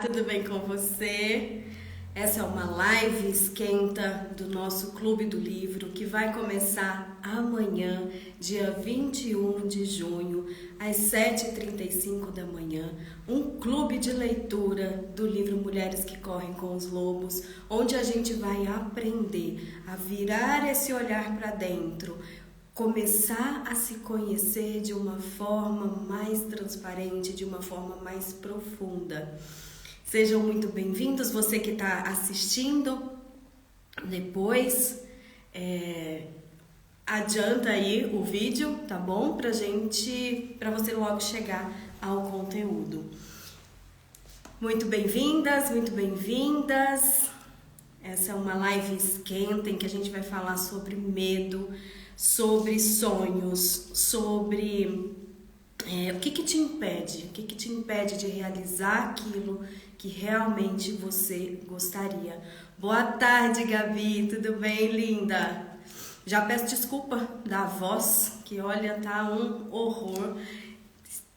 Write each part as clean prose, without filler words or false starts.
tudo bem com você? Essa é uma live esquenta do nosso Clube do Livro que vai começar amanhã, dia 21 de junho, às 7h35 da manhã. Um clube de leitura do livro Mulheres que Correm com os Lobos, onde a gente vai aprender a virar esse olhar para dentro, começar a se conhecer de uma forma mais transparente, de uma forma mais profunda. Sejam muito bem-vindos, você que está assistindo depois, adianta aí o vídeo, tá bom? Para você logo chegar ao conteúdo. Muito bem-vindas, muito bem-vindas. Essa é uma live esquenta em que a gente vai falar sobre medo, sobre sonhos, sobre o que te impede de realizar aquilo que realmente você gostaria. Boa tarde, Gabi, tudo bem, linda? Já peço desculpa da voz, que olha, tá um horror.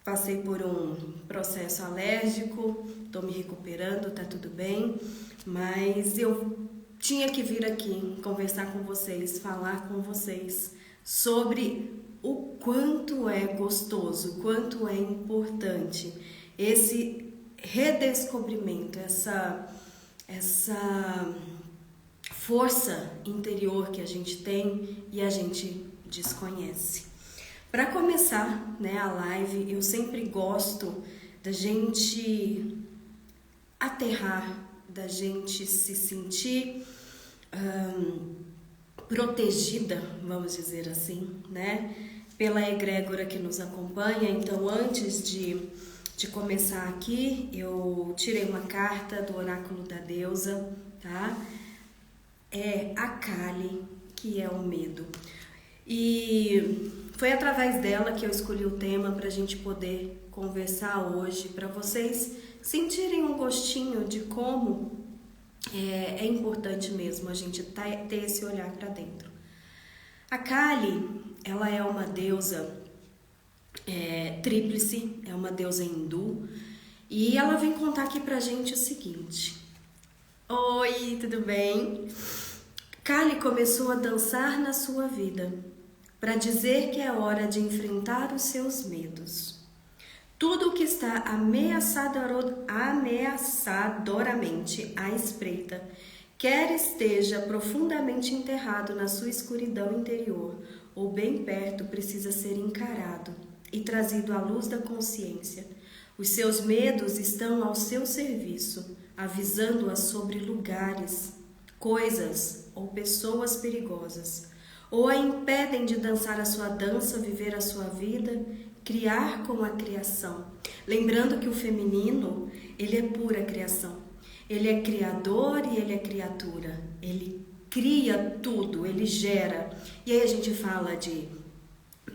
Passei por um processo alérgico, tô me recuperando, tá tudo bem, mas eu tinha que vir aqui conversar com vocês, falar com vocês sobre o quanto é gostoso, o quanto é importante esse redescobrimento, essa força interior que a gente tem e a gente desconhece. Para começar, a live, eu sempre gosto da gente aterrar, da gente se sentir protegida, vamos dizer assim, pela egrégora que nos acompanha. Então, antes de começar aqui, eu tirei uma carta do oráculo da deusa, tá? É a Kali, que é o medo. E foi através dela que eu escolhi o tema para a gente poder conversar hoje, para vocês sentirem um gostinho de como é importante mesmo a gente ter esse olhar para dentro. A Kali, ela é uma deusa tríplice, é uma deusa hindu, e ela vem contar aqui pra gente o seguinte: oi, tudo bem? Kali começou a dançar na sua vida para dizer que é hora de enfrentar os seus medos. Tudo o que está ameaçadoramente à espreita, quer esteja profundamente enterrado na sua escuridão interior ou bem perto, precisa ser encarado e trazido à luz da consciência. Os seus medos estão ao seu serviço, avisando-a sobre lugares, coisas ou pessoas perigosas, ou a impedem de dançar a sua dança, viver a sua vida, criar com a criação. Lembrando que o feminino, ele é pura criação. Ele é criador e ele é criatura. Ele cria tudo, ele gera. E aí a gente fala de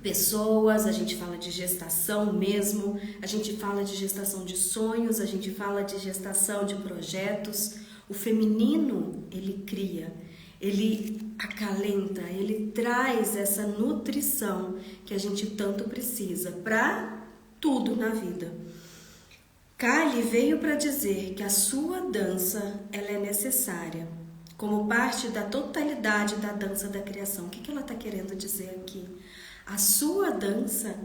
pessoas, a gente fala de gestação mesmo, a gente fala de gestação de sonhos, a gente fala de gestação de projetos. O feminino, ele cria, ele acalenta, ele traz essa nutrição que a gente tanto precisa para tudo na vida. Kali veio para dizer que a sua dança, ela é necessária como parte da totalidade da dança da criação. O que ela está querendo dizer aqui? A sua dança,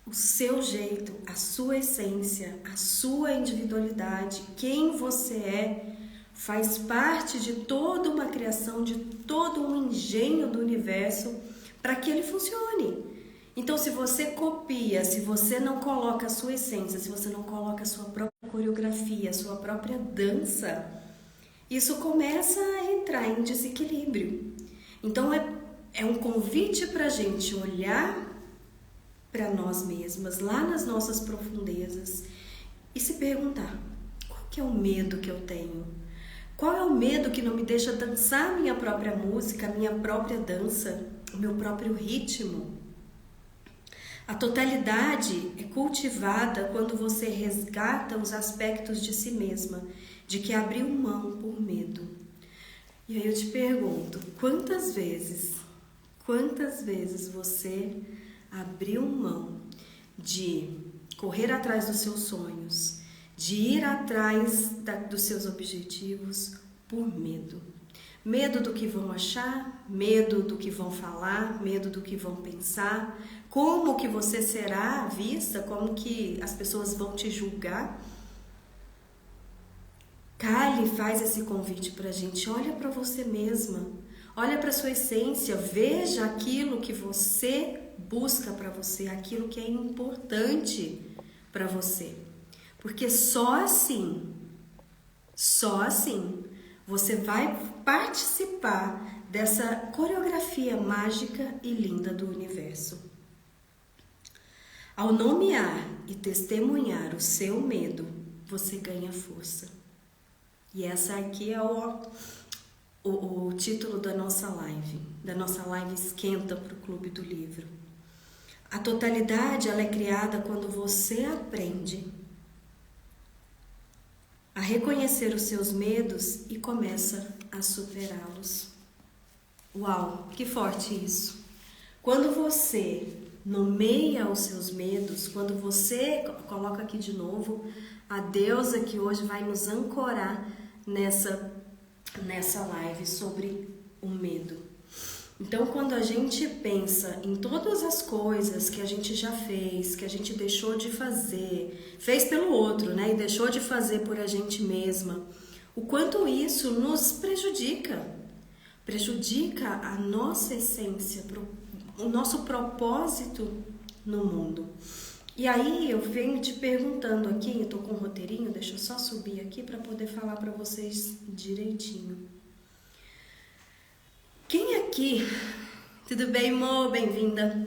o seu jeito, a sua essência, a sua individualidade, quem você é, faz parte de toda uma criação, de todo um engenho do universo para que ele funcione. Então, se você copia, se você não coloca a sua essência, se você não coloca a sua própria coreografia, a sua própria dança, isso começa a entrar em desequilíbrio. Então, é um convite para a gente olhar para nós mesmas, lá nas nossas profundezas, e se perguntar: qual que é o medo que eu tenho? Qual é o medo que não me deixa dançar minha própria música, minha própria dança, o meu próprio ritmo? A totalidade é cultivada quando você resgata os aspectos de si mesma, de que abriu mão por medo. E aí eu te pergunto, quantas vezes você abriu mão de correr atrás dos seus sonhos, de ir atrás dos seus objetivos por medo. Medo do que vão achar, medo do que vão falar, medo do que vão pensar, como que você será vista, como que as pessoas vão te julgar. Kali faz esse convite pra gente, olha para você mesma, olha para sua essência, veja aquilo que você busca para você, aquilo que é importante para você. Porque só assim você vai participar dessa coreografia mágica e linda do universo. Ao nomear e testemunhar o seu medo, você ganha força. E essa aqui é o título da nossa live Esquenta para o Clube do Livro. A totalidade ela é criada quando você aprende a reconhecer os seus medos e começa a superá-los. Uau, que forte isso! Quando você nomeia os seus medos, quando você coloca aqui de novo, a deusa que hoje vai nos ancorar nessa live sobre o medo. Então, quando a gente pensa em todas as coisas que a gente já fez, que a gente deixou de fazer, fez pelo outro, né? E deixou de fazer por a gente mesma, o quanto isso nos prejudica a nossa essência, o nosso propósito no mundo. E aí eu venho te perguntando aqui, eu tô com um roteirinho, deixa eu só subir aqui para poder falar para vocês direitinho. Quem aqui, tudo bem, Mo? Bem-vinda.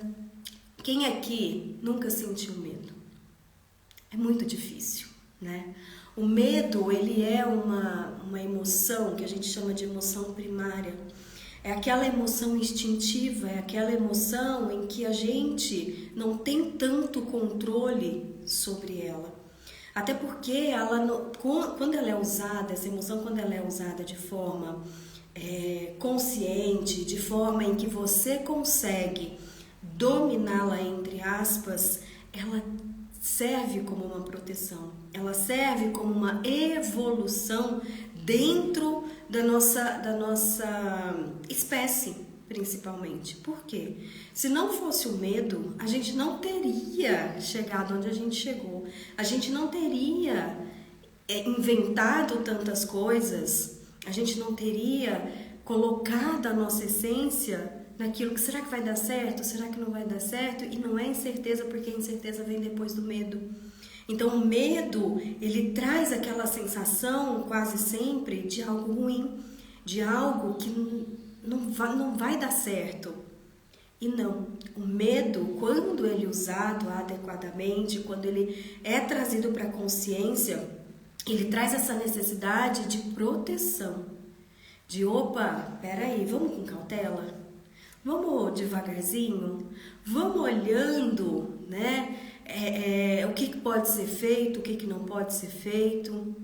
Quem aqui nunca sentiu medo? É muito difícil, né? O medo, ele é uma emoção que a gente chama de emoção primária. É aquela emoção instintiva, é aquela emoção em que a gente não tem tanto controle sobre ela. Até porque quando ela é usada, essa emoção, quando ela é usada de forma consciente, de forma em que você consegue dominá-la, entre aspas, ela serve como uma proteção, ela serve como uma evolução dentro da nossa espécie, principalmente. Por quê? Se não fosse o medo, a gente não teria chegado onde a gente chegou, a gente não teria inventado tantas coisas, a gente não teria colocado a nossa essência naquilo que será que vai dar certo, será que não vai dar certo? E não é incerteza, porque a incerteza vem depois do medo. Então o medo, ele traz aquela sensação quase sempre de algo ruim, de algo que não vai dar certo. E não, o medo, quando ele é usado adequadamente, quando ele é trazido para a consciência, ele traz essa necessidade de proteção. De opa, peraí, vamos com cautela? Vamos devagarzinho? Vamos olhando, né? O que pode ser feito, o que não pode ser feito.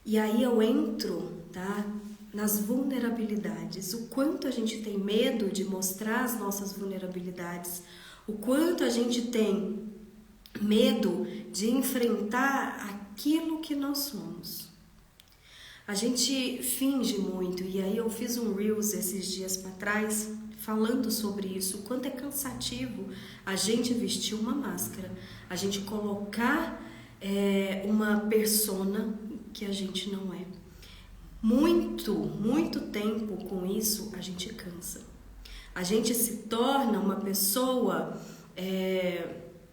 E aí eu entro, tá, nas vulnerabilidades. O quanto a gente tem medo de mostrar as nossas vulnerabilidades. O quanto a gente tem medo de enfrentar aquilo que nós somos. A gente finge muito, e aí eu fiz um Reels esses dias para trás falando sobre isso, o quanto é cansativo a gente vestir uma máscara, a gente colocar uma persona que a gente não é. Muito tempo com isso a gente cansa. A gente se torna uma pessoa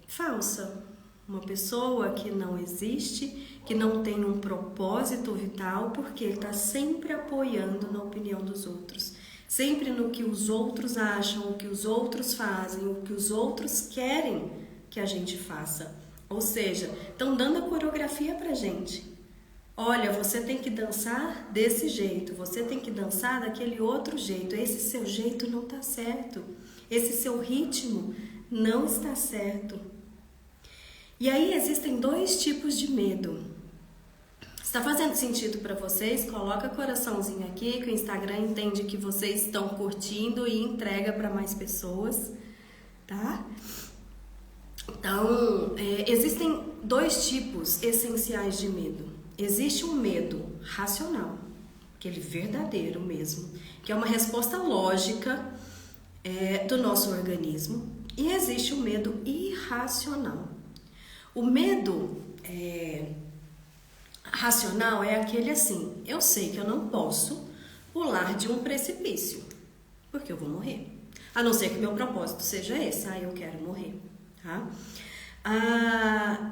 falsa, uma pessoa que não existe, que não tem um propósito vital, porque ele está sempre apoiando na opinião dos outros, sempre no que os outros acham, o que os outros fazem, o que os outros querem que a gente faça. Ou seja, estão dando a coreografia pra gente. Olha, você tem que dançar desse jeito, você tem que dançar daquele outro jeito, esse seu jeito não está certo, esse seu ritmo não está certo. E aí existem dois tipos de medo. Está fazendo sentido para vocês? Coloca coraçãozinho aqui, que o Instagram entende que vocês estão curtindo e entrega para mais pessoas, tá? Então, existem dois tipos essenciais de medo. Existe um medo racional, aquele verdadeiro mesmo, que é uma resposta lógica do nosso organismo, e existe o medo irracional. O medo racional é aquele assim: eu sei que eu não posso pular de um precipício, porque eu vou morrer. A não ser que meu propósito seja esse, eu quero morrer, tá?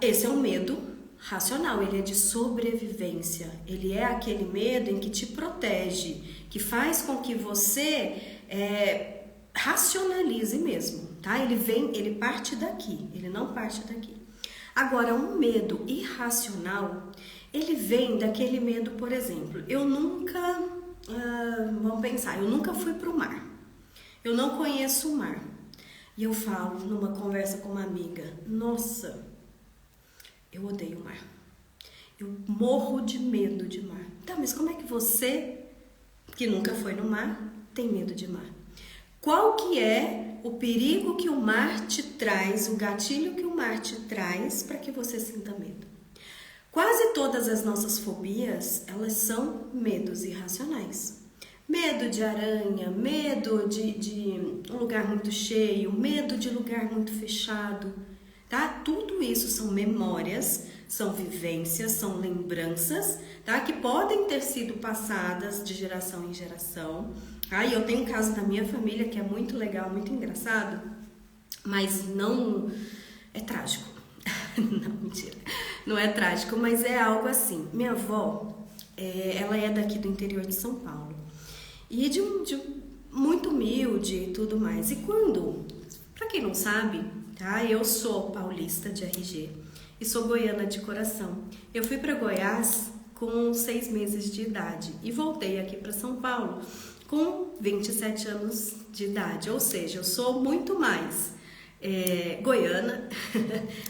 Esse é um medo racional, ele é de sobrevivência, ele é aquele medo em que te protege, que faz com que você racionalize mesmo, tá? Ele parte daqui, ele não parte daqui. Agora, um medo irracional, ele vem daquele medo, por exemplo, eu nunca fui para o mar, eu não conheço o mar, e eu falo numa conversa com uma amiga: nossa, eu odeio o mar, eu morro de medo de mar. Tá, mas como é que você, que nunca foi no mar, tem medo de mar? Qual que é o perigo que o mar te traz, o gatilho que o mar te traz para que você sinta medo? Quase todas as nossas fobias, elas são medos irracionais. Medo de aranha, medo de um lugar muito cheio, medo de lugar muito fechado, tá? Tudo isso são memórias, são vivências, são lembranças, tá? Que podem ter sido passadas de geração em geração. E eu tenho um caso da minha família que é muito legal, muito engraçado, mas não é trágico. Não, mentira. Não é trágico, mas é algo assim. Minha avó, ela é daqui do interior de São Paulo. E de muito humilde e tudo mais. E pra quem não sabe, tá? Eu sou paulista de RG e sou goiana de coração. Eu fui para Goiás com 6 meses de idade e voltei aqui para São Paulo com 27 anos de idade. Ou seja, eu sou muito mais goiana,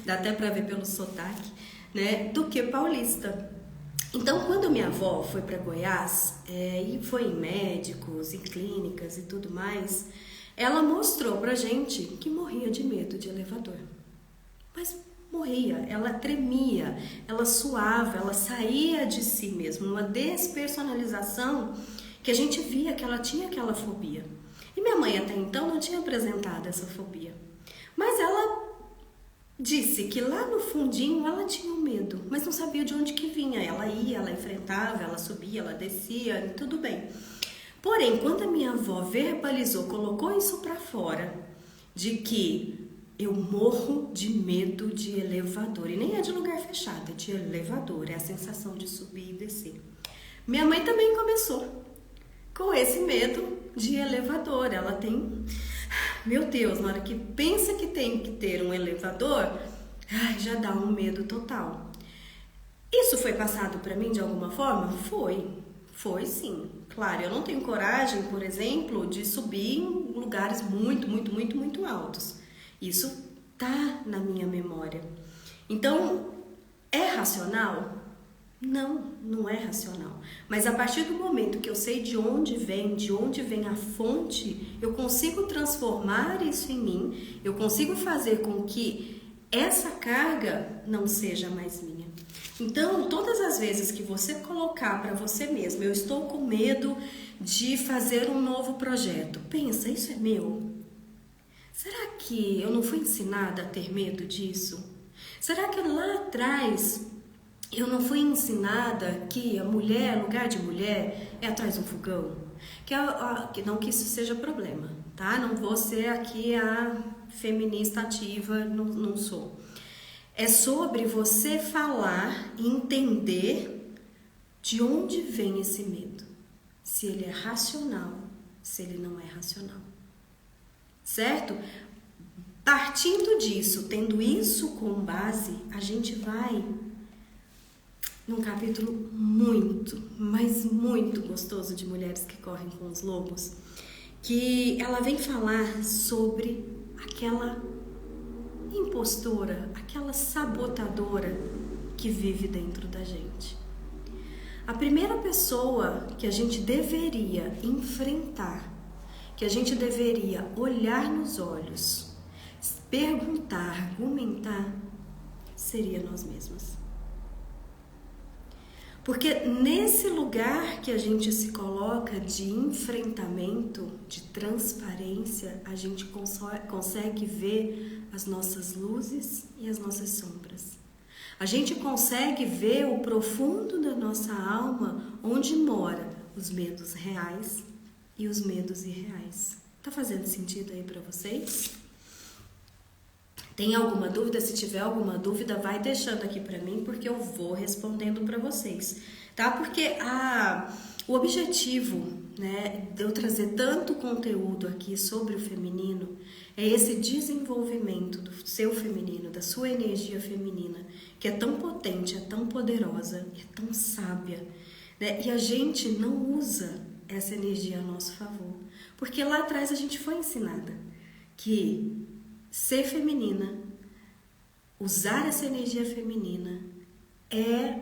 dá até para ver pelo sotaque, né, do que paulista. Então, quando minha avó foi para Goiás e foi em médicos, em clínicas e tudo mais, ela mostrou pra gente que morria de medo de elevador. Mas morria, ela tremia, ela suava, ela saía de si mesma, uma despersonalização que a gente via que ela tinha aquela fobia. E minha mãe até então não tinha apresentado essa fobia. Mas ela disse que lá no fundinho ela tinha um medo, mas não sabia de onde que vinha. Ela ia, ela enfrentava, ela subia, ela descia, e tudo bem. Porém, quando a minha avó verbalizou, colocou isso pra fora, de que eu morro de medo de elevador, e nem é de lugar fechado, é de elevador, é a sensação de subir e descer. Minha mãe também começou com esse medo de elevador. Ela tem... Meu Deus, na hora que pensa que tem que ter um elevador, já dá um medo total. Isso foi passado para mim de alguma forma? Foi sim. Claro, eu não tenho coragem, por exemplo, de subir em lugares muito, muito, muito, muito altos. Isso tá na minha memória. Então, é racional? Não é racional. Mas a partir do momento que eu sei de onde vem a fonte, eu consigo transformar isso em mim, eu consigo fazer com que essa carga não seja mais minha. Então, todas as vezes que você colocar para você mesmo: eu estou com medo de fazer um novo projeto, pensa: isso é meu? Será que eu não fui ensinada a ter medo disso? Será que lá atrás eu não fui ensinada que a mulher, lugar de mulher, é atrás de um fogão? Não que isso seja problema, tá? Não vou ser aqui a feminista ativa, não sou. É sobre você falar e entender de onde vem esse medo. Se ele é racional, se ele não é racional. Certo? Partindo disso, tendo isso como base, a gente vai num capítulo muito, mas muito gostoso de Mulheres que Correm com os Lobos, que ela vem falar sobre aquela impostora, aquela sabotadora que vive dentro da gente. A primeira pessoa que a gente deveria enfrentar, que a gente deveria olhar nos olhos, perguntar, argumentar, seria nós mesmos. Porque nesse lugar que a gente se coloca de enfrentamento, de transparência, a gente consegue ver as nossas luzes e as nossas sombras. A gente consegue ver o profundo da nossa alma, onde mora os medos reais e os medos irreais. Tá fazendo sentido aí para vocês? Tem alguma dúvida? Se tiver alguma dúvida, vai deixando aqui para mim, porque eu vou respondendo para vocês, tá? Porque o objetivo, né, de eu trazer tanto conteúdo aqui sobre o feminino é esse desenvolvimento do seu feminino, da sua energia feminina, que é tão potente, é tão poderosa, é tão sábia, né? E a gente não usa essa energia a nosso favor, porque lá atrás a gente foi ensinada que ser feminina, usar essa energia feminina é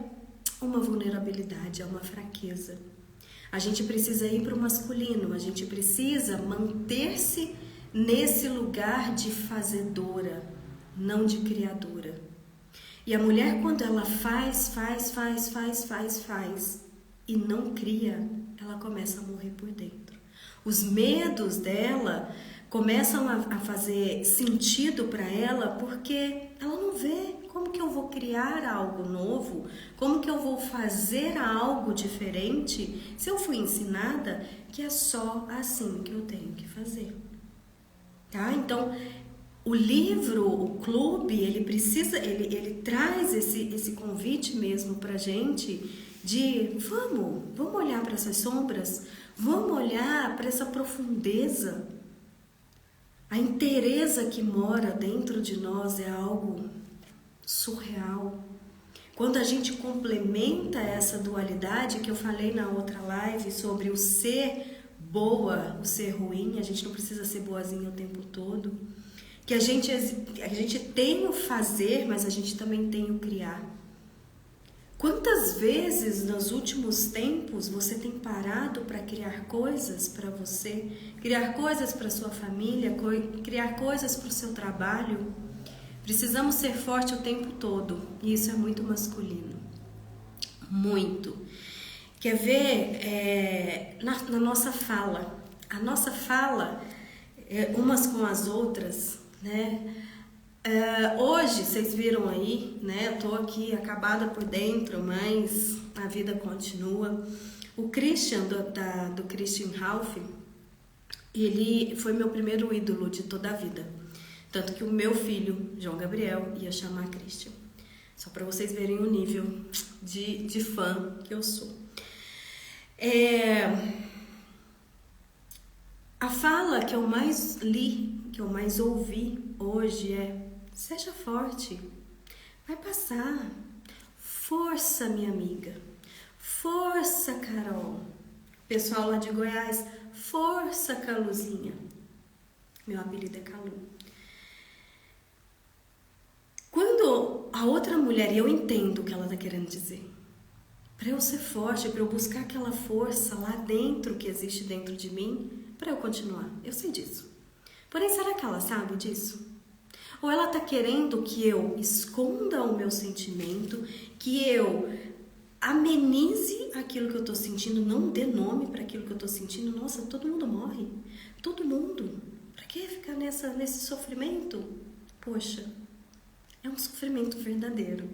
uma vulnerabilidade, é uma fraqueza. A gente precisa ir para o masculino, a gente precisa manter-se nesse lugar de fazedora, não de criadora. E a mulher, quando ela faz e não cria, ela começa a morrer por dentro. Os medos dela começam a fazer sentido para ela, porque ela não vê como que eu vou criar algo novo, como que eu vou fazer algo diferente, se eu fui ensinada que é só assim que eu tenho que fazer. Tá? Então, o livro, o clube, ele traz esse convite mesmo pra gente de vamos olhar para essas sombras, vamos olhar para essa profundeza. A inteireza que mora dentro de nós é algo surreal. Quando a gente complementa essa dualidade que eu falei na outra live sobre o ser boa, o ser ruim, a gente não precisa ser boazinha o tempo todo, que a gente tem o fazer, mas a gente também tem o criar. Quantas vezes nos últimos tempos você tem parado para criar coisas para você, criar coisas para sua família, criar coisas para o seu trabalho? Precisamos ser fortes o tempo todo, e isso é muito masculino. Muito. Quer ver na nossa fala? A nossa fala, umas com as outras, né? Hoje, vocês viram aí, né? Eu tô aqui acabada por dentro, mas a vida continua. O Christian, do Christian Ralph, ele foi meu primeiro ídolo de toda a vida. Tanto que o meu filho, João Gabriel, ia chamar Christian. Só para vocês verem o nível de fã que eu sou. A fala que eu mais li, que eu mais ouvi hoje é: seja forte, vai passar. Força, minha amiga. Força, Carol. Pessoal lá de Goiás, força, Caluzinha. Meu apelido é Calu. Quando a outra mulher, e eu entendo o que ela está querendo dizer, para eu ser forte, para eu buscar aquela força lá dentro que existe dentro de mim, para eu continuar, eu sei disso. Porém, será que ela sabe disso? Ou ela está querendo que eu esconda o meu sentimento, que eu amenize aquilo que eu estou sentindo, não dê nome para aquilo que eu estou sentindo? Nossa, todo mundo morre. Todo mundo. Para que ficar nesse sofrimento? Poxa, é um sofrimento verdadeiro.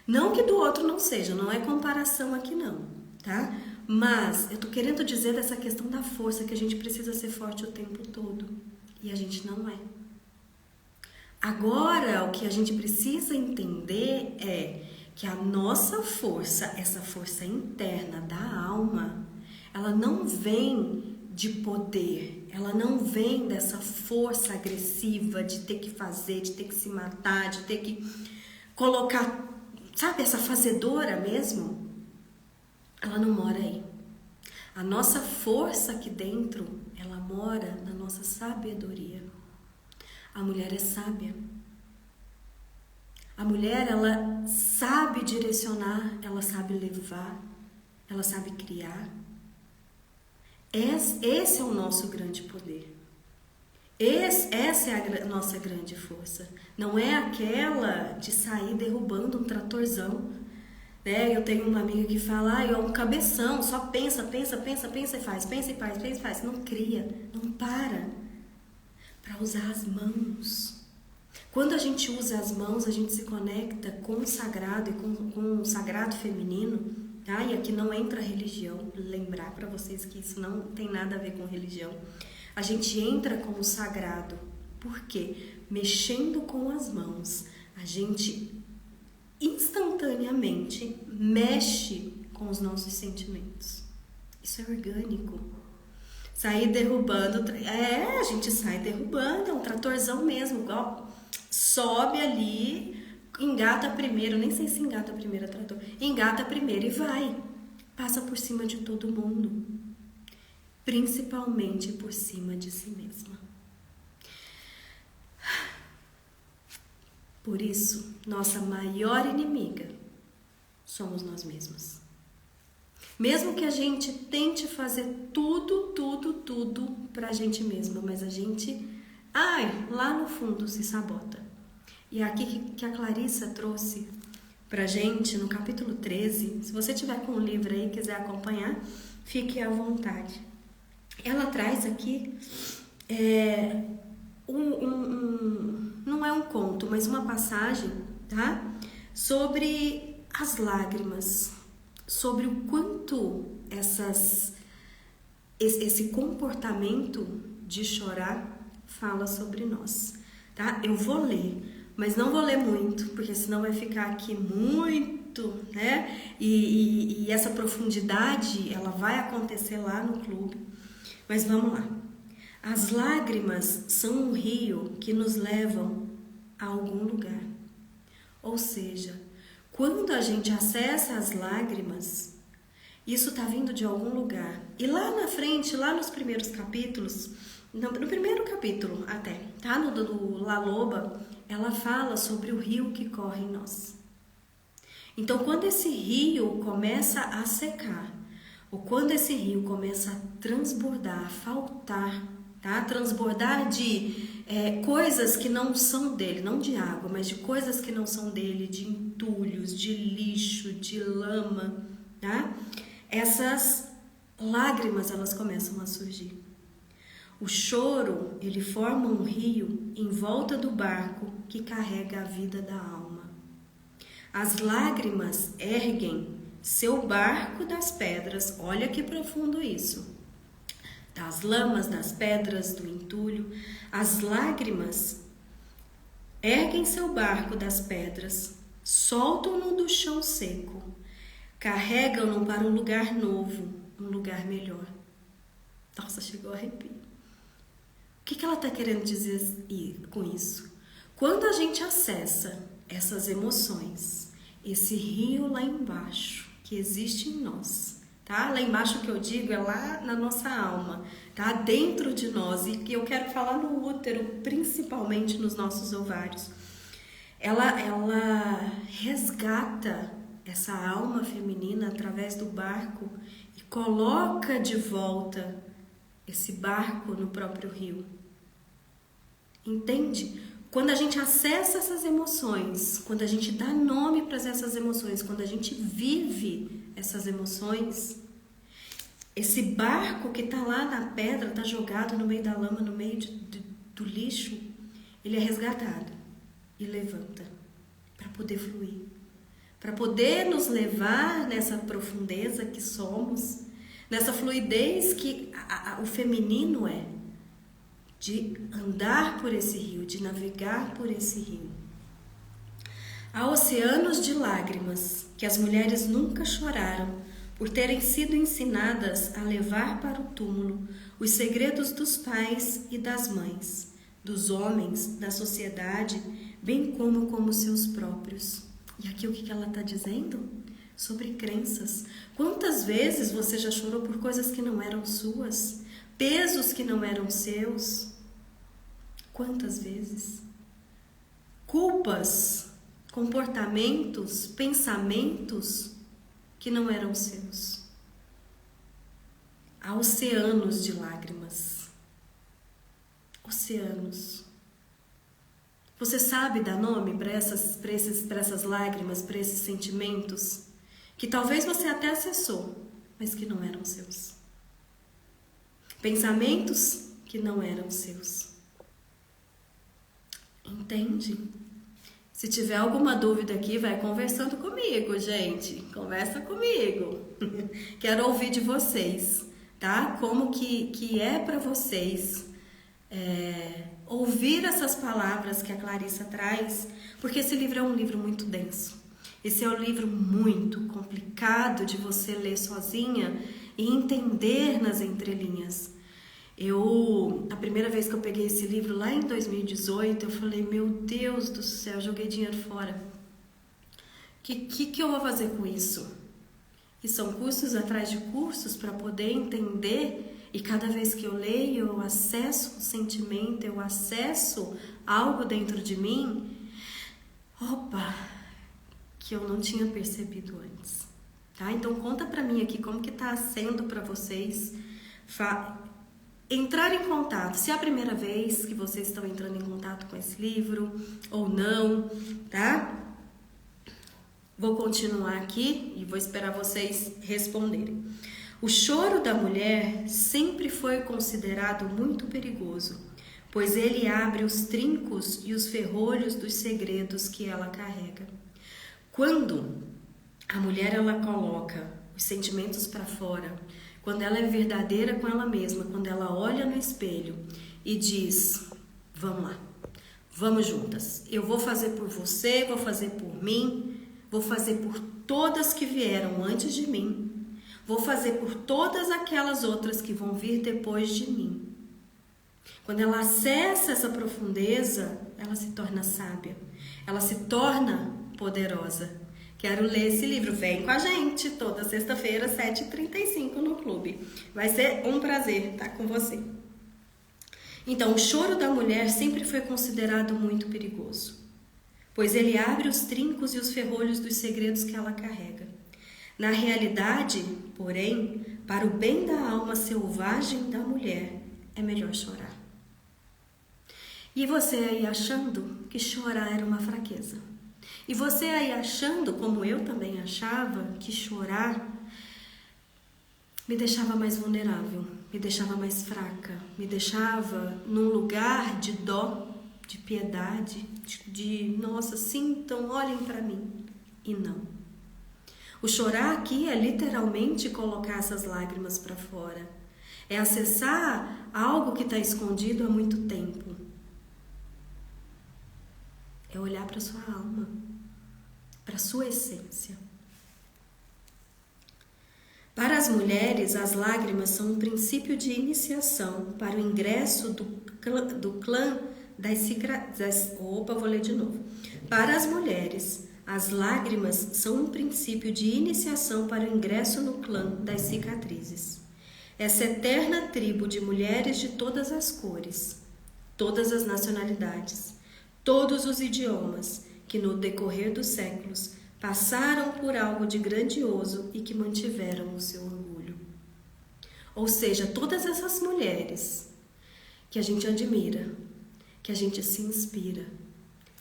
Não que do outro não seja, não é comparação aqui não, tá? Mas eu tô querendo dizer dessa questão da força, que a gente precisa ser forte o tempo todo. E a gente não é. Agora, o que a gente precisa entender é que a nossa força, essa força interna da alma, ela não vem de poder, ela não vem dessa força agressiva de ter que fazer, de ter que se matar, de ter que colocar, sabe, essa fazedora mesmo? Ela não mora aí. A nossa força aqui dentro, ela mora na nossa sabedoria. A mulher é sábia. A mulher, ela sabe direcionar, ela sabe levar, ela sabe criar. Esse é o nosso grande poder. Essa é a nossa grande força. Não é aquela de sair derrubando um tratorzão. Né? Eu tenho uma amiga que fala, é um cabeção, só pensa e faz, pensa e faz. Não cria, não para usar as mãos. Quando a gente usa as mãos, a gente se conecta com o sagrado e com o sagrado feminino, tá? E aqui não entra religião, lembrar para vocês que isso não tem nada a ver com religião. A gente entra com o sagrado, por quê? Mexendo com as mãos, a gente instantaneamente mexe com os nossos sentimentos. Isso é orgânico. Sair derrubando, a gente sai derrubando, é um tratorzão mesmo, igual, sobe ali, engata primeiro, nem sei se engata primeiro a trator, engata primeiro e vai, passa por cima de todo mundo, principalmente por cima de si mesma. Por isso, nossa maior inimiga somos nós mesmos. Mesmo que a gente tente fazer tudo pra gente mesma, mas a gente, lá no fundo se sabota. E aqui que a Clarissa trouxe pra gente no capítulo 13, se você tiver com o livro aí e quiser acompanhar, fique à vontade. Ela traz aqui não é um conto, mas uma passagem, tá? Sobre as lágrimas, sobre o quanto esse comportamento de chorar fala sobre nós, tá? Eu vou ler, mas não vou ler muito, porque senão vai ficar aqui muito, né? E essa profundidade, ela vai acontecer lá no clube. Mas vamos lá. As lágrimas são um rio que nos levam a algum lugar. Ou seja, quando a gente acessa as lágrimas, isso está vindo de algum lugar. E lá na frente, lá nos primeiros capítulos, no primeiro capítulo até, tá? No do La Loba, ela fala sobre o rio que corre em nós. Então, quando esse rio começa a secar, ou quando esse rio começa a transbordar, a faltar, tá? Transbordar de coisas que não são dele, não de água, mas de coisas que não são dele, de entulhos, de lixo, de lama, tá? Essas lágrimas, elas começam a surgir. O choro, ele forma um rio em volta do barco que carrega a vida da alma. As lágrimas erguem seu barco das pedras, olha que profundo isso. Das lamas, das pedras, do entulho. As lágrimas erguem seu barco das pedras, soltam-no do chão seco, carregam-no para um lugar novo, um lugar melhor. Nossa, chegou a arrepio. O que ela está querendo dizer com isso? Quando a gente acessa essas emoções, esse rio lá embaixo que existe em nós, tá? Lá embaixo que eu digo é lá na nossa alma, tá? Dentro de nós, e eu quero falar no útero, principalmente nos nossos ovários. Ela resgata essa alma feminina através do barco e coloca de volta esse barco no próprio rio. Entende? Quando a gente acessa essas emoções, quando a gente dá nome para essas emoções, quando a gente vive essas emoções, esse barco que está lá na pedra, está jogado no meio da lama, no meio do lixo, ele é resgatado e levanta para poder fluir, para poder nos levar nessa profundeza que somos, nessa fluidez que o feminino é, de andar por esse rio, de navegar por esse rio. Há oceanos de lágrimas que as mulheres nunca choraram por terem sido ensinadas a levar para o túmulo os segredos dos pais e das mães, dos homens, da sociedade, bem como seus próprios. E aqui o que ela está dizendo? Sobre crenças. Quantas vezes você já chorou por coisas que não eram suas? Pesos que não eram seus? Quantas vezes? Culpas, comportamentos, pensamentos que não eram seus. Há oceanos de lágrimas. oceanos. Você sabe dar nome para essas lágrimas, para esses sentimentos que talvez você até acessou, mas que não eram seus. Pensamentos que não eram seus. Entende? Se tiver alguma dúvida aqui, vai conversando comigo, gente. Conversa comigo. Quero ouvir de vocês, tá? Como que é para vocês ouvir essas palavras que a Clarissa traz, porque esse livro é um livro muito denso. Esse é um livro muito complicado de você ler sozinha e entender nas entrelinhas. A primeira vez que eu peguei esse livro lá em 2018, eu falei, meu Deus do céu, joguei dinheiro fora. Que eu vou fazer com isso? E são cursos atrás de cursos para poder entender. E cada vez que eu leio, eu acesso um sentimento, eu acesso algo dentro de mim, que eu não tinha percebido antes. Tá? Então conta pra mim aqui como que tá sendo para vocês entrar em contato. Se é a primeira vez que vocês estão entrando em contato com esse livro ou não, tá? Vou continuar aqui e vou esperar vocês responderem. O choro da mulher sempre foi considerado muito perigoso, pois ele abre os trincos e os ferrolhos dos segredos que ela carrega. Quando a mulher ela coloca os sentimentos para fora, quando ela é verdadeira com ela mesma, quando ela olha no espelho e diz, vamos lá, vamos juntas, eu vou fazer por você, vou fazer por mim, vou fazer por todas que vieram antes de mim, vou fazer por todas aquelas outras que vão vir depois de mim. Quando ela acessa essa profundeza, ela se torna sábia, ela se torna poderosa. Quero ler esse livro, vem com a gente, toda sexta-feira, 7h35 no clube. Vai ser um prazer estar com você. Então, o choro da mulher sempre foi considerado muito perigoso, pois ele abre os trincos e os ferrolhos dos segredos que ela carrega. Na realidade, porém, para o bem da alma selvagem da mulher, é melhor chorar. E você aí achando que chorar era uma fraqueza. E você aí achando, como eu também achava, que chorar me deixava mais vulnerável, me deixava mais fraca, me deixava num lugar de dó, de piedade, nossa, sintam, olhem para mim. E não. O chorar aqui é literalmente colocar essas lágrimas para fora. É acessar algo que está escondido há muito tempo. É olhar para sua alma, para sua essência. Para as mulheres, as lágrimas são um princípio de iniciação para o ingresso do clã das... vou ler de novo. Para as mulheres, as lágrimas são um princípio de iniciação para o ingresso no clã das cicatrizes. Essa eterna tribo de mulheres de todas as cores, todas as nacionalidades, todos os idiomas, que no decorrer dos séculos passaram por algo de grandioso e que mantiveram o seu orgulho. Ou seja, todas essas mulheres que a gente admira, que a gente se inspira,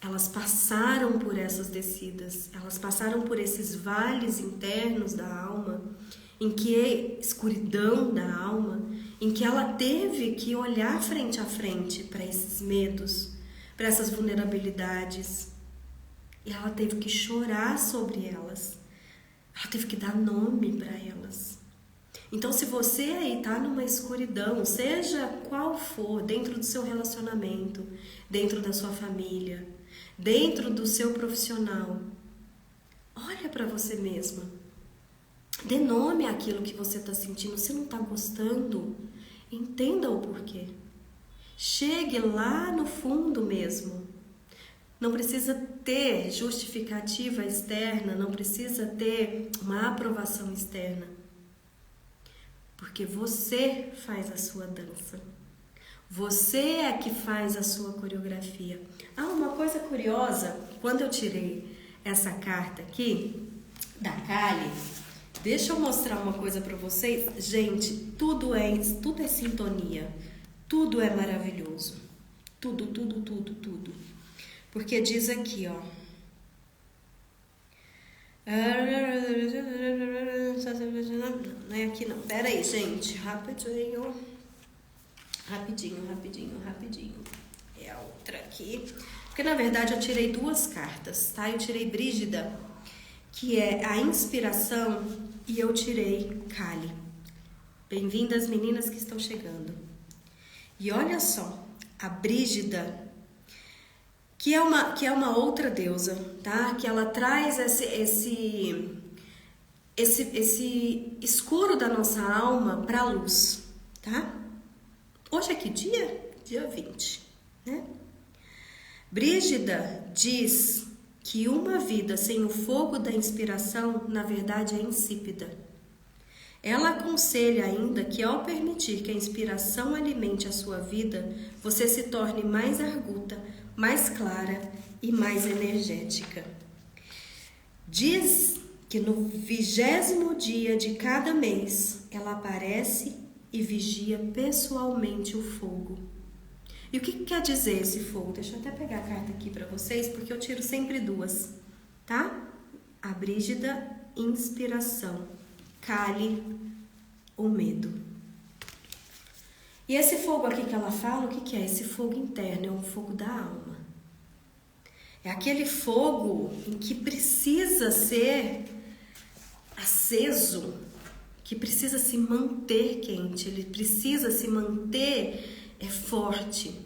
elas passaram por essas descidas, elas passaram por esses vales internos da alma, em que é escuridão da alma, em que ela teve que olhar frente a frente para esses medos, para essas vulnerabilidades, e ela teve que chorar sobre elas, ela teve que dar nome para elas. Então, se você aí está numa escuridão, seja qual for, dentro do seu relacionamento, dentro da sua família, dentro do seu profissional, olha para você mesma. Dê nome àquilo que você está sentindo. Se não está gostando, entenda o porquê. Chegue lá no fundo mesmo. Não precisa ter justificativa externa, não precisa ter uma aprovação externa. Porque você faz a sua dança. Você é que faz a sua coreografia. Uma coisa curiosa, quando eu tirei essa carta aqui, da Kali, deixa eu mostrar uma coisa para vocês. Gente, tudo é sintonia, tudo é maravilhoso. Tudo, tudo, tudo, tudo. Porque diz aqui, ó. Não é aqui não. Pera aí, gente. Rapidinho. É a outra aqui. Porque na verdade eu tirei duas cartas, tá? Eu tirei Brígida, que é a inspiração, e eu tirei Kali. Bem-vindas, meninas que estão chegando. E olha só, a Brígida, que é uma outra deusa, tá? Que ela traz esse escuro da nossa alma para a luz, tá? Hoje é que dia? Dia 20, né? Brígida diz que uma vida sem o fogo da inspiração, na verdade, é insípida. Ela aconselha ainda que, ao permitir que a inspiração alimente a sua vida, você se torne mais arguta, mais clara e mais energética. Diz que no 20º dia de cada mês, ela aparece e vigia pessoalmente o fogo. E o que quer dizer esse fogo? Deixa eu até pegar a carta aqui para vocês, porque eu tiro sempre duas, tá? A Brígida, inspiração. Kali, o medo. E esse fogo aqui que ela fala, o que é? Esse fogo interno, é um fogo da alma. É aquele fogo em que precisa ser aceso, que precisa se manter quente, ele precisa se manter forte.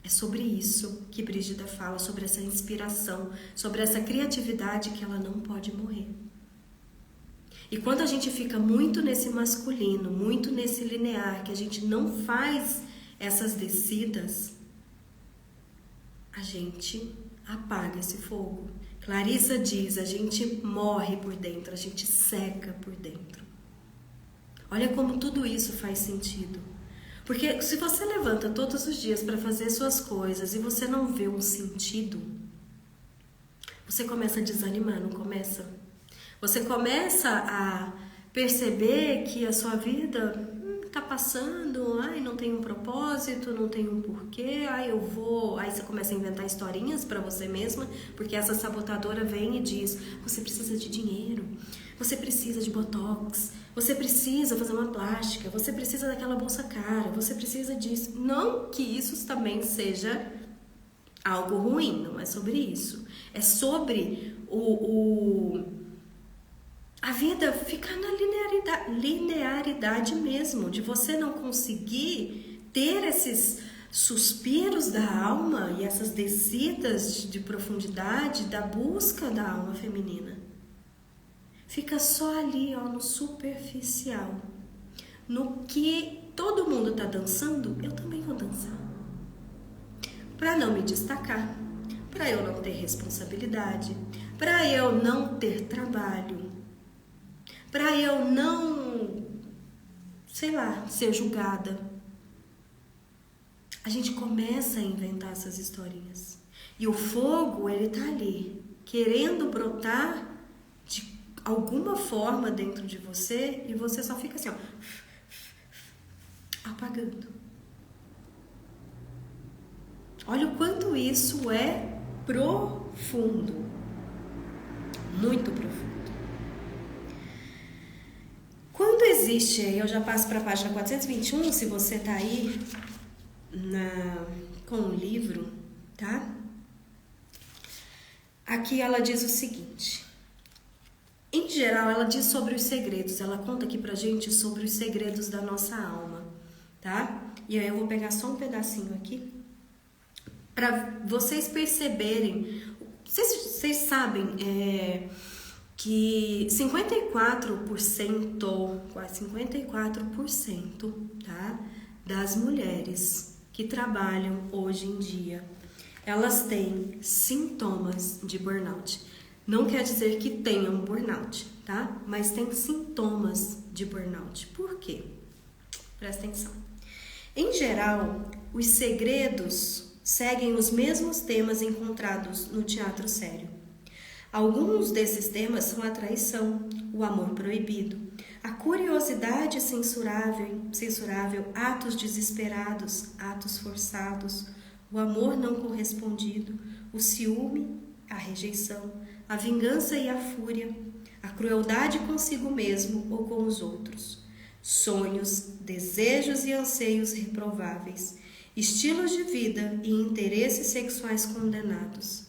É sobre isso que Brígida fala, sobre essa inspiração, sobre essa criatividade que ela não pode morrer. E quando a gente fica muito nesse masculino, muito nesse linear, que a gente não faz essas descidas, a gente apaga esse fogo. Clarissa diz, a gente morre por dentro, a gente seca por dentro. Olha como tudo isso faz sentido. Porque se você levanta todos os dias para fazer suas coisas e você não vê um sentido, você começa a desanimar, não começa? Você começa a perceber que a sua vida tá passando, não tem um propósito, não tem um porquê, aí você começa a inventar historinhas para você mesma, porque essa sabotadora vem e diz, você precisa de dinheiro, você precisa de botox, você precisa fazer uma plástica, você precisa daquela bolsa cara, você precisa disso. Não que isso também seja algo ruim, não é sobre isso. É sobre a vida ficar na linearidade mesmo, de você não conseguir ter esses suspiros da alma e essas descidas de profundidade da busca da alma feminina. Fica só ali, no superficial. No que todo mundo está dançando, eu também vou dançar. Para não me destacar, para eu não ter responsabilidade, para eu não ter trabalho, para eu não, ser julgada. A gente começa a inventar essas historinhas. E o fogo, ele tá ali, querendo brotar de alguma forma dentro de você, e você só fica assim, apagando. Olha o quanto isso é profundo. Muito profundo. Quando existe, eu já passo para a página 421, se você tá aí com o livro, tá? Aqui ela diz o seguinte. Em geral, ela diz sobre os segredos. Ela conta aqui pra gente sobre os segredos da nossa alma, tá? E aí eu vou pegar só um pedacinho aqui para vocês perceberem. Vocês sabem que 54%, quase 54%, tá, das mulheres que trabalham hoje em dia, elas têm sintomas de burnout. Não quer dizer que tenham burnout, tá? Mas tem sintomas de burnout. Por quê? Presta atenção. Em geral, os segredos seguem os mesmos temas encontrados no teatro sério. Alguns desses temas são a traição, o amor proibido, a curiosidade censurável, atos desesperados, atos forçados, o amor não correspondido, o ciúme, a rejeição, a vingança e a fúria, a crueldade consigo mesmo ou com os outros, sonhos, desejos e anseios reprováveis, estilos de vida e interesses sexuais condenados,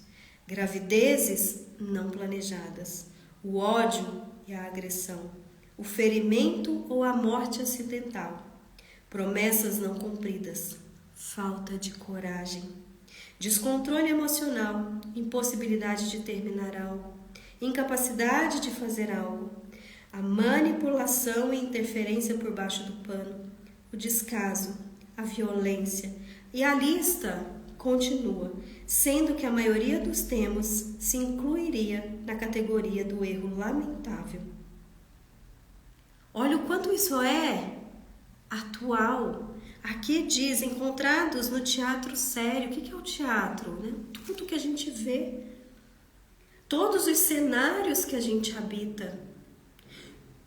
gravidezes não planejadas, o ódio e a agressão, o ferimento ou a morte acidental, promessas não cumpridas, falta de coragem, descontrole emocional, impossibilidade de terminar algo, incapacidade de fazer algo, a manipulação e interferência por baixo do pano, o descaso, a violência, e a lista continua, sendo que a maioria dos termos se incluiria na categoria do erro lamentável. Olha o quanto isso é atual. Aqui diz, encontrados no teatro sério. O que é o teatro? Né? Tudo que a gente vê. Todos os cenários que a gente habita.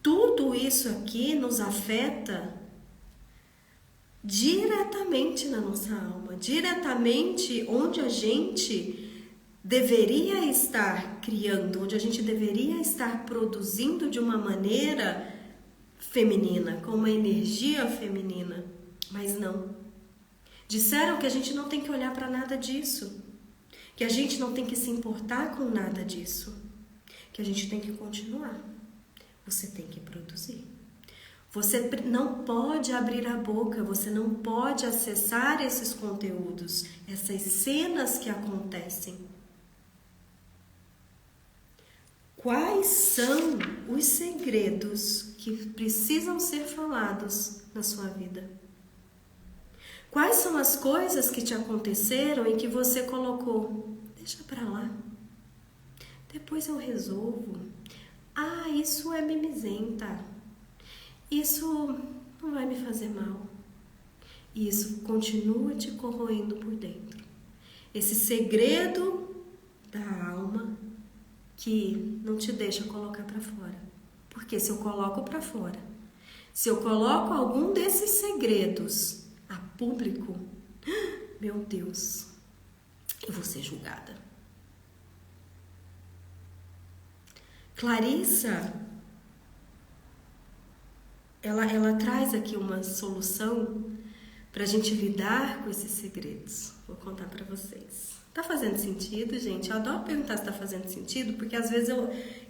Tudo isso aqui nos afeta diretamente na nossa alma. Diretamente onde a gente deveria estar criando, onde a gente deveria estar produzindo de uma maneira feminina, com uma energia feminina. Mas não. Disseram que a gente não tem que olhar para nada disso, que a gente não tem que se importar com nada disso, que a gente tem que continuar. Você tem que produzir. Você não pode abrir a boca, você não pode acessar esses conteúdos, essas cenas que acontecem. Quais são os segredos que precisam ser falados na sua vida? Quais são as coisas que te aconteceram e que você colocou? Deixa pra lá. Depois eu resolvo. Ah, isso é mimizenta. Isso não vai me fazer mal. Isso continua te corroendo por dentro. Esse segredo da alma que não te deixa colocar pra fora. Porque se eu coloco pra fora, se eu coloco algum desses segredos a público, meu Deus, eu vou ser julgada. Clarissa, ela traz aqui uma solução para a gente lidar com esses segredos. Vou contar para vocês. Tá fazendo sentido, gente? Eu adoro perguntar se tá fazendo sentido, porque às vezes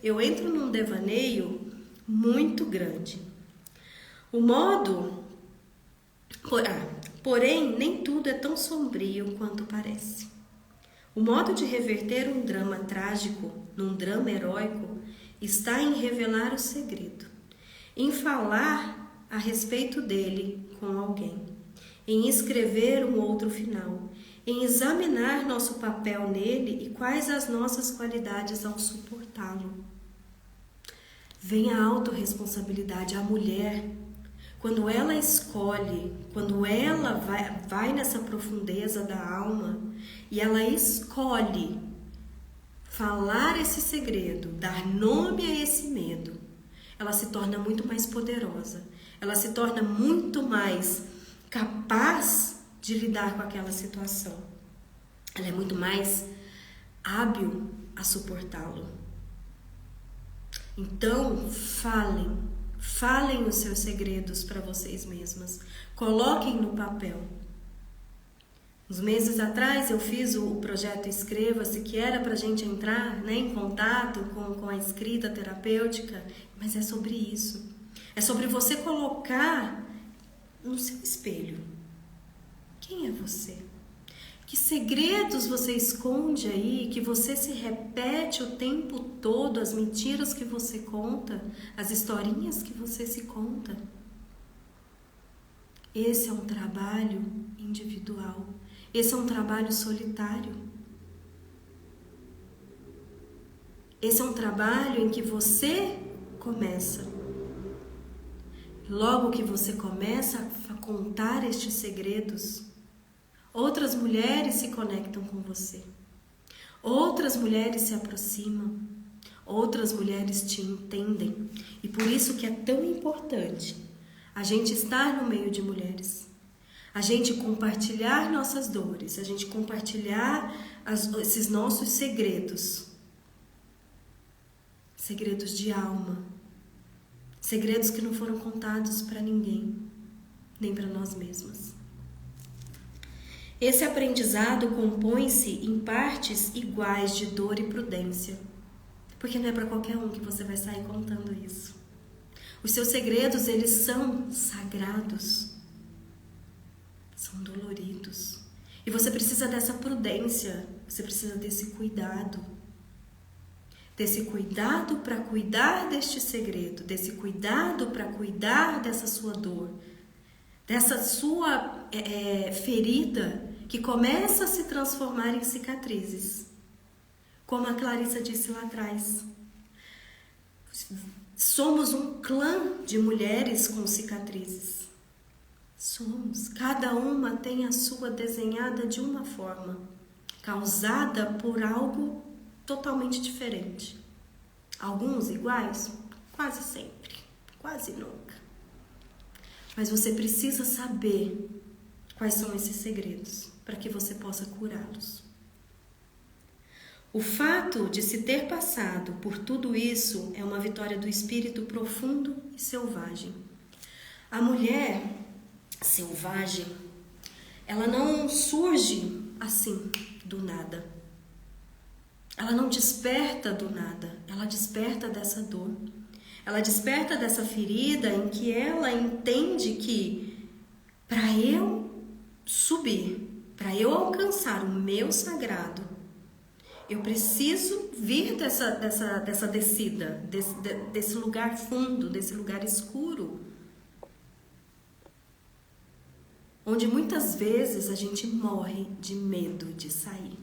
eu entro num devaneio muito grande. O modo... Porém, nem tudo é tão sombrio quanto parece. O modo de reverter um drama trágico num drama heróico está em revelar o segredo, em falar a respeito dele com alguém, em escrever um outro final, em examinar nosso papel nele e quais as nossas qualidades ao suportá-lo. Vem a autorresponsabilidade. A mulher, quando ela escolhe, quando ela vai nessa profundeza da alma e ela escolhe falar esse segredo, dar nome a esse medo, ela se torna muito mais poderosa, ela se torna muito mais capaz de lidar com aquela situação. Ela é muito mais hábil a suportá-lo. Então, falem os seus segredos para vocês mesmas. Coloquem no papel. Uns meses atrás eu fiz o projeto Escreva-se, que era para a gente entrar, né, em contato com a escrita terapêutica, mas é sobre isso. É sobre você colocar no seu espelho. Quem é você? Que segredos você esconde aí, que você se repete o tempo todo, as mentiras que você conta, as historinhas que você se conta? Esse é um trabalho individual. Esse é um trabalho solitário. Esse é um trabalho em que você começa. Logo que você começa a contar estes segredos, outras mulheres se conectam com você. Outras mulheres se aproximam. Outras mulheres te entendem. E por isso que é tão importante a gente estar no meio de mulheres. A gente compartilhar nossas dores, a gente compartilhar esses nossos segredos. Segredos de alma. Segredos que não foram contados para ninguém, nem para nós mesmas. Esse aprendizado compõe-se em partes iguais de dor e prudência. Porque não é para qualquer um que você vai sair contando isso. Os seus segredos, eles são sagrados. São doloridos. E você precisa dessa prudência. Você precisa desse cuidado. Desse cuidado para cuidar deste segredo. Desse cuidado para cuidar dessa sua dor. Dessa sua ferida que começa a se transformar em cicatrizes. Como a Clarissa disse lá atrás. Somos um clã de mulheres com cicatrizes. Somos. Cada uma tem a sua desenhada de uma forma. Causada por algo totalmente diferente. Alguns iguais? Quase sempre. Quase nunca. Mas você precisa saber quais são esses segredos para que você possa curá-los. O fato de se ter passado por tudo isso é uma vitória do espírito profundo e selvagem. A mulher selvagem, ela não surge assim, do nada. Ela não desperta do nada, ela desperta dessa dor. Ela desperta dessa ferida em que ela entende que para eu subir, para eu alcançar o meu sagrado, eu preciso vir dessa descida, desse lugar fundo, desse lugar escuro. Onde muitas vezes a gente morre de medo de sair.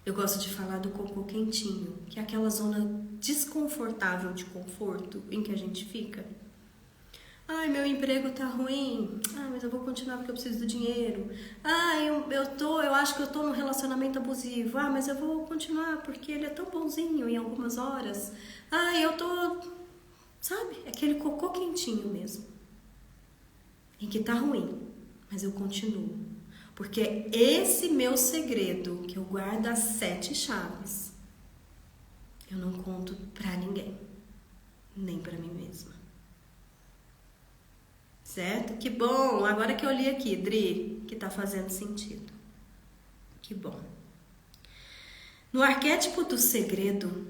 Eu gosto de falar do cocô quentinho, que é aquela zona desconfortável de conforto em que a gente fica. Ai, meu emprego tá ruim. Mas eu vou continuar porque eu preciso do dinheiro. Eu acho que eu tô num relacionamento abusivo. Mas eu vou continuar porque ele é tão bonzinho em algumas horas. Eu tô... Sabe? Aquele cocô quentinho mesmo. Em que tá ruim, mas eu continuo. Porque esse meu segredo, que eu guardo as 7 chaves, eu não conto pra ninguém. Nem pra mim mesma. Certo? Que bom! Agora que eu li aqui, Dri, que tá fazendo sentido. Que bom. No arquétipo do segredo,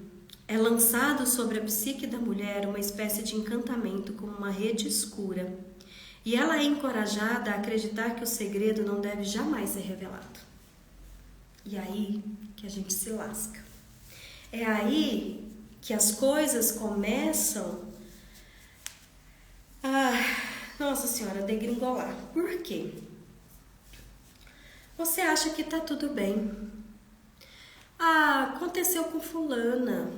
é lançado sobre a psique da mulher uma espécie de encantamento como uma rede escura. E ela é encorajada a acreditar que o segredo não deve jamais ser revelado. E aí que a gente se lasca. É aí que as coisas começam a... Nossa Senhora, degringolar. Por quê? Você acha que tá tudo bem. Aconteceu com fulana.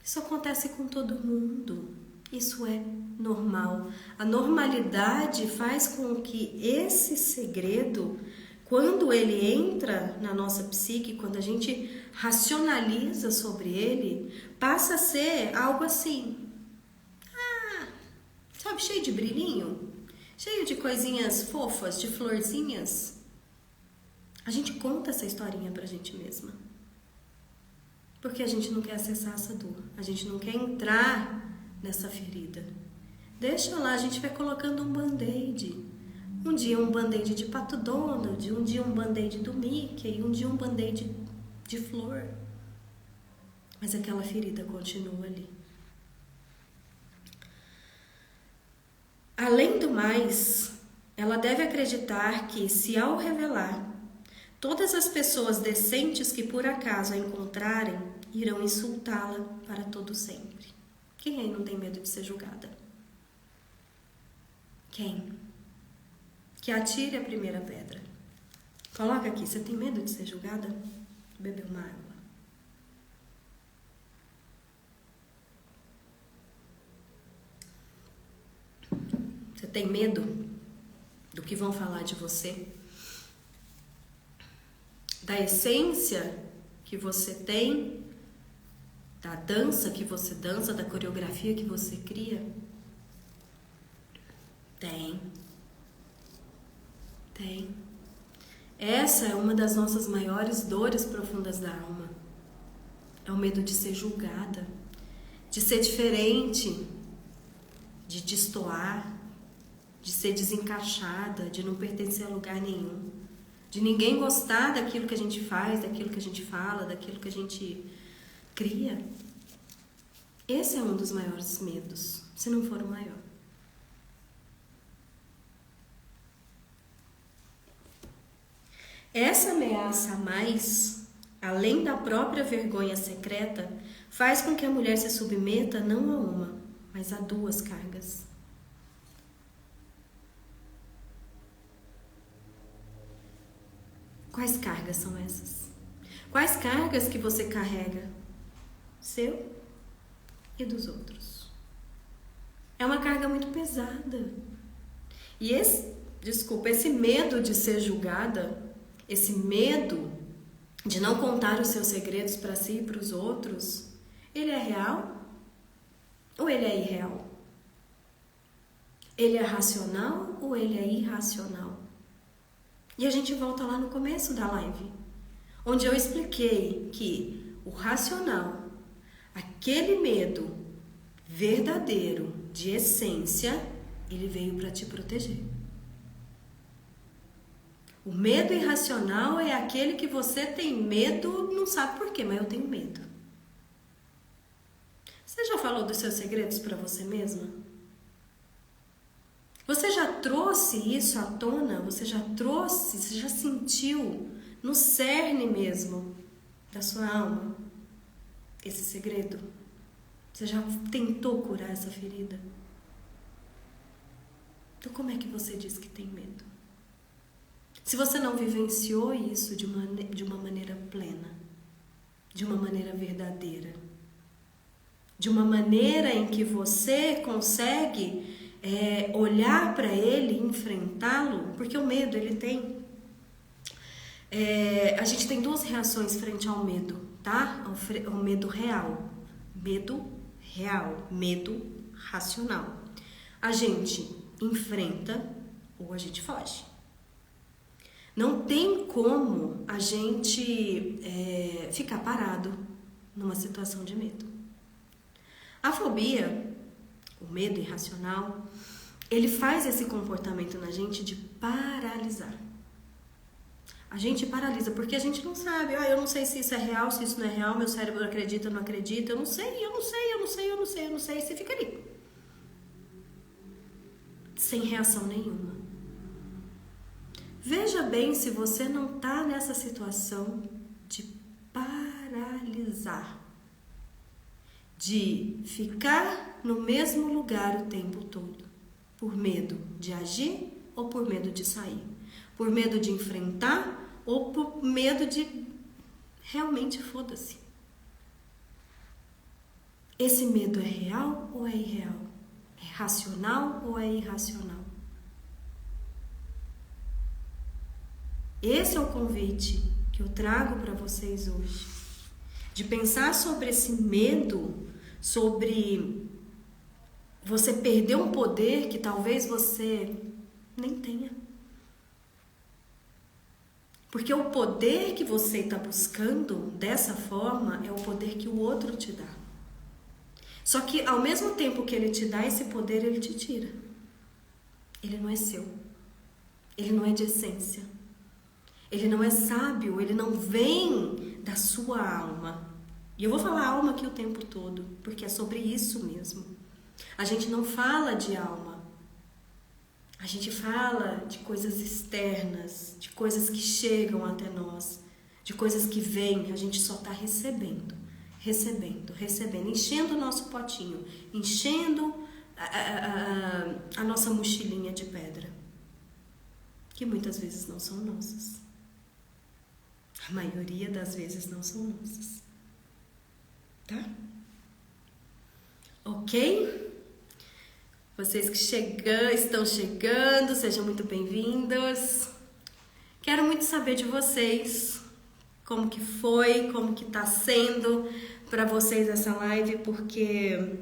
Isso acontece com todo mundo. Isso é normal. A normalidade faz com que esse segredo, quando ele entra na nossa psique, quando a gente racionaliza sobre ele, passa a ser algo assim. Sabe, cheio de brilhinho? Cheio de coisinhas fofas, de florzinhas. A gente conta essa historinha pra gente mesma. Porque a gente não quer acessar essa dor. A gente não quer entrar nessa ferida. Deixa lá, a gente vai colocando um band-aid. Um dia um band-aid de Pato Donald, um dia um band-aid do Mickey, um dia um band-aid de flor. Mas aquela ferida continua ali. Além do mais, ela deve acreditar que, se ao revelar, todas as pessoas decentes que por acaso a encontrarem irão insultá-la para todo sempre. Quem aí não tem medo de ser julgada? Quem? Que atire a primeira pedra. Coloca aqui, você tem medo de ser julgada? Bebe uma água. Você tem medo do que vão falar de você? Da essência que você tem? Da dança que você dança? Da coreografia que você cria? Tem. Tem. Essa é uma das nossas maiores dores profundas da alma. É o medo de ser julgada, de ser diferente, de destoar, de ser desencaixada, de não pertencer a lugar nenhum, de ninguém gostar daquilo que a gente faz, daquilo que a gente fala, daquilo que a gente cria. Esse é um dos maiores medos, se não for o maior. Essa ameaça a mais, além da própria vergonha secreta, faz com que a mulher se submeta não a uma, mas a duas cargas. Quais cargas são essas? Quais cargas que você carrega? Seu e dos outros. É uma carga muito pesada. E esse medo de ser julgada, esse medo de não contar os seus segredos para si e para os outros, ele é real ou ele é irreal? Ele é racional ou ele é irracional? E a gente volta lá no começo da live, onde eu expliquei que o racional, aquele medo verdadeiro, de essência, ele veio para te proteger. O medo irracional é aquele que você tem medo, não sabe por quê, mas eu tenho medo. Você já falou dos seus segredos para você mesma? Você já trouxe isso à tona? Você já sentiu no cerne mesmo da sua alma esse segredo? Você já tentou curar essa ferida? Então como é que você diz que tem medo? Se você não vivenciou isso de uma maneira plena, de uma maneira verdadeira, de uma maneira em que você consegue olhar para ele e enfrentá-lo, porque o medo, ele tem... a gente tem duas reações frente ao medo, tá? Ao medo real. Medo real, medo racional. A gente enfrenta ou a gente foge. Não tem como a gente ficar parado numa situação de medo. A fobia, o medo irracional, ele faz esse comportamento na gente de paralisar. A gente paralisa porque a gente não sabe. Eu não sei se isso é real, se isso não é real, meu cérebro acredita, não acredita, eu não sei. E você fica ali, sem reação nenhuma. Veja bem se você não está nessa situação de paralisar, de ficar no mesmo lugar o tempo todo, por medo de agir ou por medo de sair, por medo de enfrentar ou por medo de realmente foda-se. Esse medo é real ou é irreal? É racional ou é irracional? Esse é o convite que eu trago para vocês hoje, de pensar sobre esse medo, sobre você perder um poder que talvez você nem tenha. Porque o poder que você está buscando dessa forma é o poder que o outro te dá. Só que ao mesmo tempo que ele te dá esse poder, ele te tira. Ele não é seu. Ele não é de essência. Ele não é sábio, ele não vem da sua alma. E eu vou falar alma aqui o tempo todo, porque é sobre isso mesmo. A gente não fala de alma. A gente fala de coisas externas, de coisas que chegam até nós, de coisas que vêm, a gente só está recebendo, enchendo o nosso potinho, enchendo a nossa mochilinha de pedra, que muitas vezes não são nossas. A maioria das vezes não são nossas. Tá? Ok? Vocês que estão chegando, sejam muito bem-vindos. Quero muito saber de vocês, como que foi, como que tá sendo para vocês essa live, porque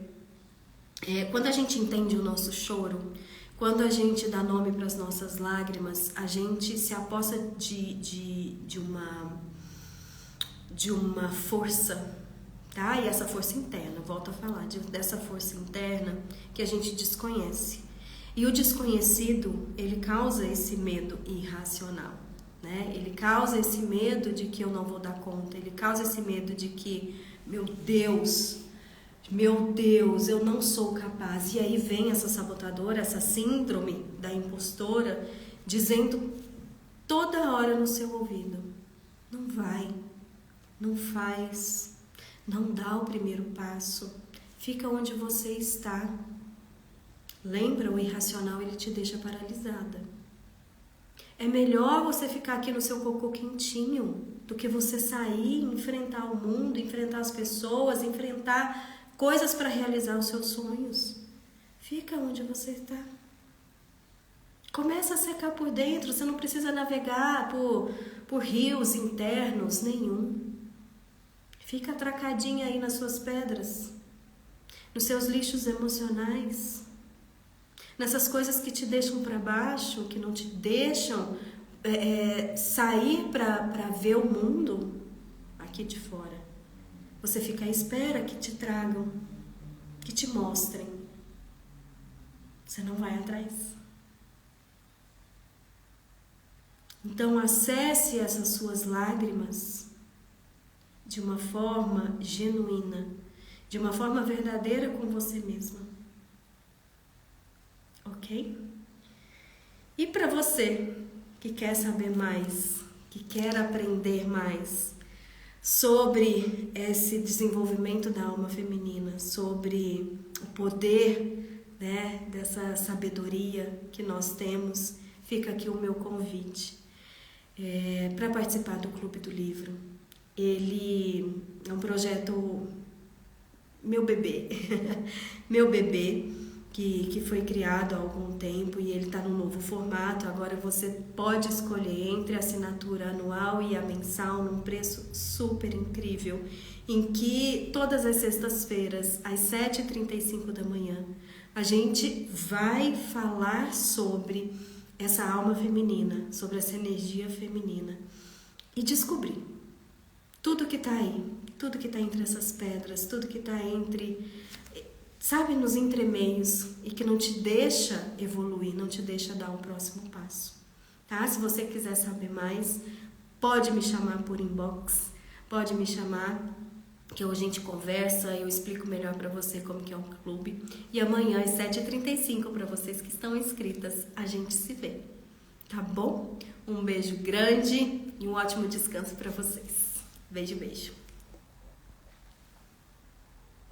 quando a gente entende o nosso choro, Quando a gente dá nome para as nossas lágrimas, a gente se aposta de uma força, tá? E essa força interna, volto a falar, dessa força interna que a gente desconhece. E o desconhecido, ele causa esse medo irracional, né? Ele causa esse medo de que eu não vou dar conta, ele causa esse medo de que, meu Deus, eu não sou capaz. E aí vem essa sabotadora, essa síndrome da impostora, dizendo toda hora no seu ouvido: não vai, não faz, não dá o primeiro passo, fica onde você está. Lembra, o irracional, ele te deixa paralisada. É melhor você ficar aqui no seu cocô quentinho do que você sair, enfrentar o mundo, enfrentar as pessoas, enfrentar coisas para realizar os seus sonhos. Fica onde você está. Começa a secar por dentro, você não precisa navegar por rios internos nenhum. Fica atracadinha aí nas suas pedras, nos seus lixos emocionais, nessas coisas que te deixam para baixo, que não te deixam sair para ver o mundo aqui de fora. Você fica à espera que te tragam, que te mostrem. Você não vai atrás. Então, acesse essas suas lágrimas de uma forma genuína, de uma forma verdadeira com você mesma. Ok? E para você que quer saber mais, que quer aprender mais sobre esse desenvolvimento da alma feminina, sobre o poder, né, dessa sabedoria que nós temos, fica aqui o meu convite para participar do Clube do Livro. Ele é um projeto meu bebê, meu bebê, que foi criado há algum tempo e ele está num novo formato. Agora você pode escolher entre a assinatura anual e a mensal num preço super incrível, em que todas as sextas-feiras, às 7h35 da manhã, a gente vai falar sobre essa alma feminina, sobre essa energia feminina e descobrir tudo que está aí, tudo que está entre essas pedras, tudo que está entre, sabe, nos entremeios e que não te deixa evoluir, não te deixa dar um próximo passo, tá? Se você quiser saber mais, pode me chamar por inbox, pode me chamar, que a gente conversa, eu explico melhor para você como que é um clube. E amanhã às 7h35, para vocês que estão inscritas, a gente se vê, tá bom? Um beijo grande e um ótimo descanso para vocês. Beijo, beijo.